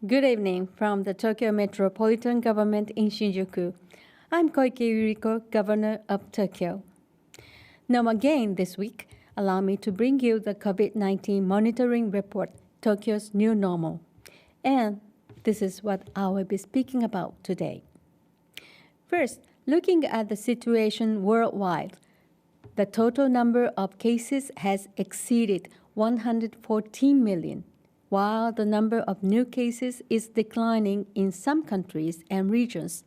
Good evening from the Tokyo Metropolitan Government in Shinjuku. I'm Koike Yuriko, Governor of Tokyo. Now again this week, allow me to bring you the COVID-19 monitoring report, Tokyo's New Normal. And this is what I will be speaking about today. First, looking at the situation worldwide, the total number of cases has exceeded 114 million. While the number of new cases is declining in some countries and regions,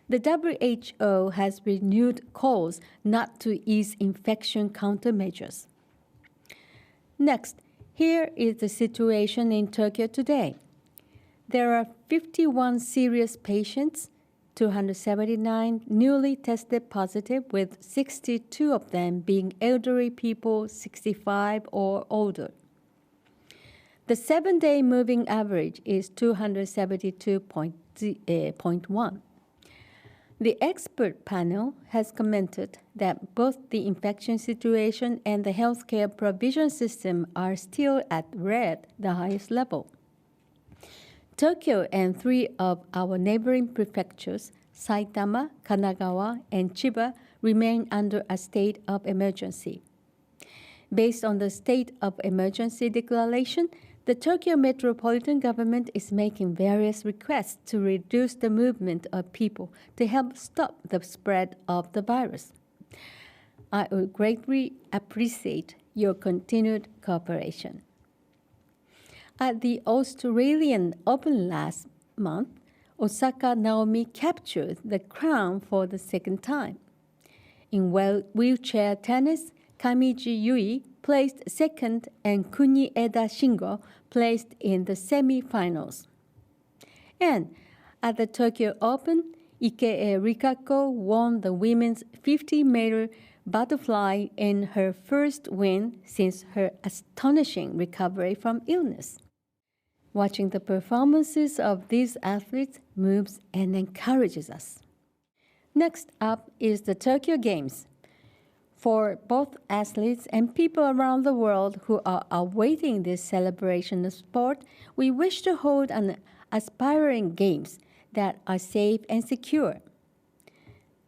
the WHO has renewed calls not to ease infection countermeasures. Next, here is the situation in Tokyo today. There are 51 serious patients, 279 newly tested positive, with 62 of them being elderly people 65 or older. The 7-day moving average is 272.1. The expert panel has commented that both the infection situation and the healthcare provision system are still at red, the highest level. Tokyo and 3 of our neighboring prefectures, Saitama, Kanagawa, and Chiba, remain under a state of emergency. Based on the state of emergency declaration, the Tokyo Metropolitan Government is making various requests to reduce the movement of people to help stop the spread of the virus. I would greatly appreciate your continued cooperation. At the Australian Open last month, Osaka Naomi captured the crown for the second time. In wheelchair tennis, Kamiji Yui placed second and Kunieda Shingo placed in the semi-finals. And at the Tokyo Open, Ike Rikako won the women's 50-meter butterfly in her first win since her astonishing recovery from illness. Watching the performances of these athletes moves and encourages us. Next up is the Tokyo Games. For both athletes and people around the world who are awaiting this celebration of sport, we wish to hold an aspiring games that are safe and secure.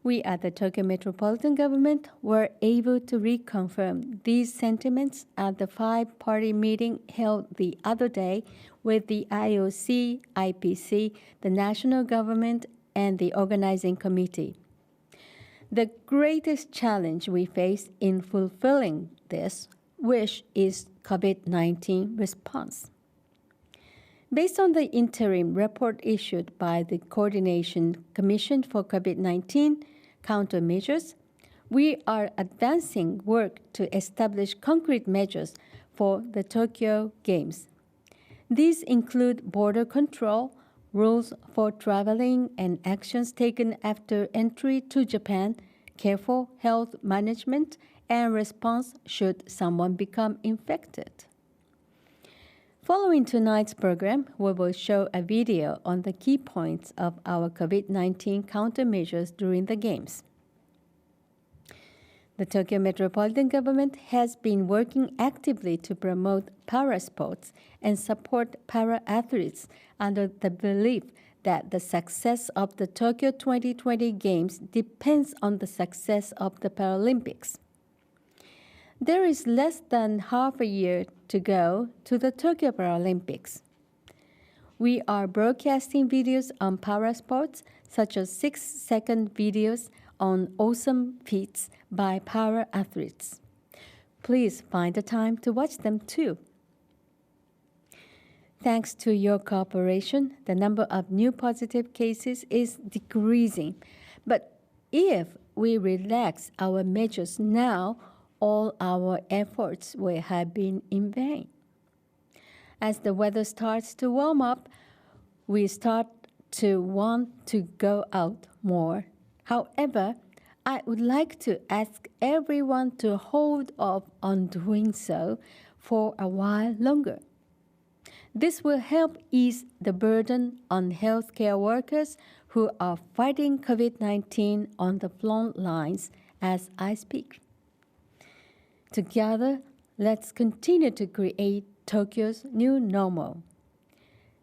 We at the Tokyo Metropolitan Government were able to reconfirm these sentiments at the 5-party meeting held the other day with the IOC, IPC, the national government, and the organizing committee. The greatest challenge we face in fulfilling this wish is COVID-19 response. Based on the interim report issued by the Coordination Commission for COVID-19 countermeasures, we are advancing work to establish concrete measures for the Tokyo Games. These include border control, rules for traveling, and actions taken after entry to Japan, careful health management, and response should someone become infected. Following tonight's program, we will show a video on the key points of our COVID-19 countermeasures during the Games. The Tokyo Metropolitan Government has been working actively to promote para-sports and support para-athletes under the belief that the success of the Tokyo 2020 Games depends on the success of the Paralympics. There is less than half a year to go to the Tokyo Paralympics. We are broadcasting videos on para-sports, such as 6-second videos on awesome feats by para-athletes. Please find the time to watch them too. Thanks to your cooperation, the number of new positive cases is decreasing. But if we relax our measures now, all our efforts will have been in vain. As the weather starts to warm up, we start to want to go out more. However, I would like to ask everyone to hold off on doing so for a while longer. This will help ease the burden on healthcare workers who are fighting COVID-19 on the front lines as I speak. Together, let's continue to create Tokyo's new normal.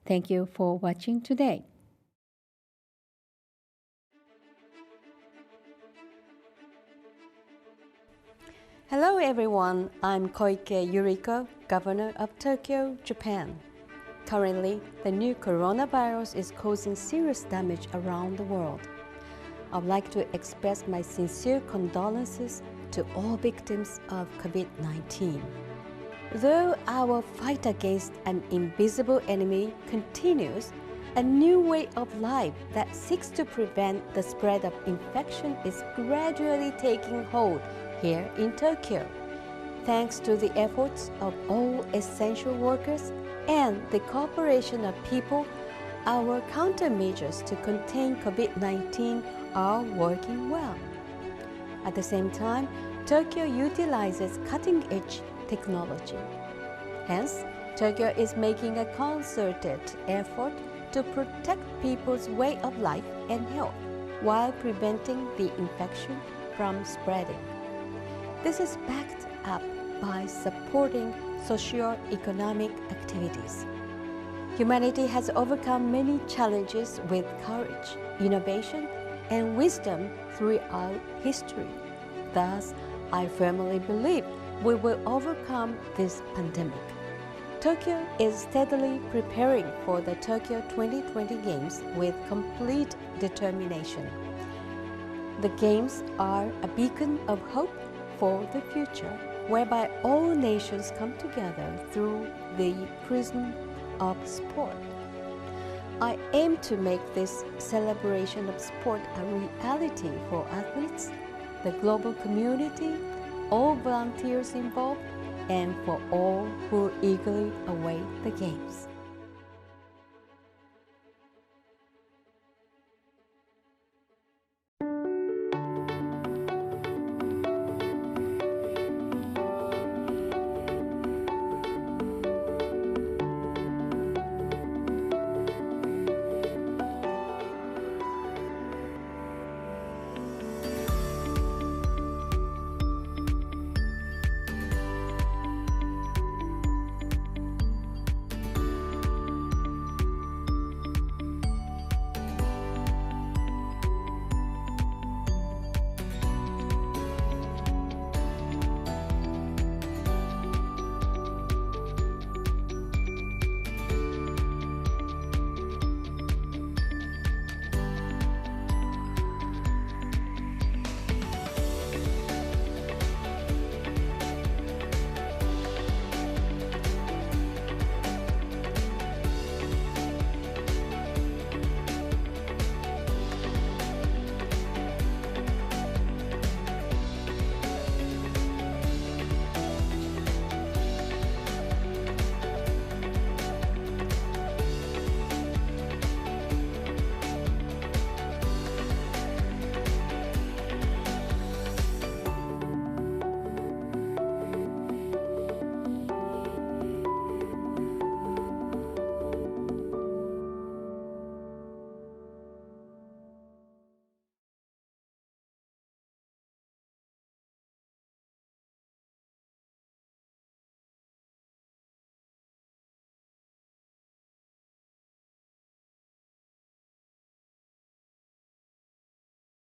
Thank you for watching today. Hello everyone, I'm Koike Yuriko, Governor of Tokyo, Japan. Currently, the new coronavirus is causing serious damage around the world. I'd like to express my sincere condolences to all victims of COVID-19. Though our fight against an invisible enemy continues, a new way of life that seeks to prevent the spread of infection is gradually taking hold here in Tokyo. Thanks to the efforts of all essential workers and the cooperation of people, our countermeasures to contain COVID-19 are working well. At the same time, Tokyo utilizes cutting-edge technology. Hence, Tokyo is making a concerted effort to protect people's way of life and health while preventing the infection from spreading. This is backed up by supporting socio-economic activities. Humanity has overcome many challenges with courage, innovation, and wisdom throughout history. Thus, I firmly believe we will overcome this pandemic. Tokyo is steadily preparing for the Tokyo 2020 Games with complete determination. The Games are a beacon of hope for the future, whereby all nations come together through the prism of sport. I aim to make this celebration of sport a reality for athletes, the global community, all volunteers involved, and for all who eagerly await the Games.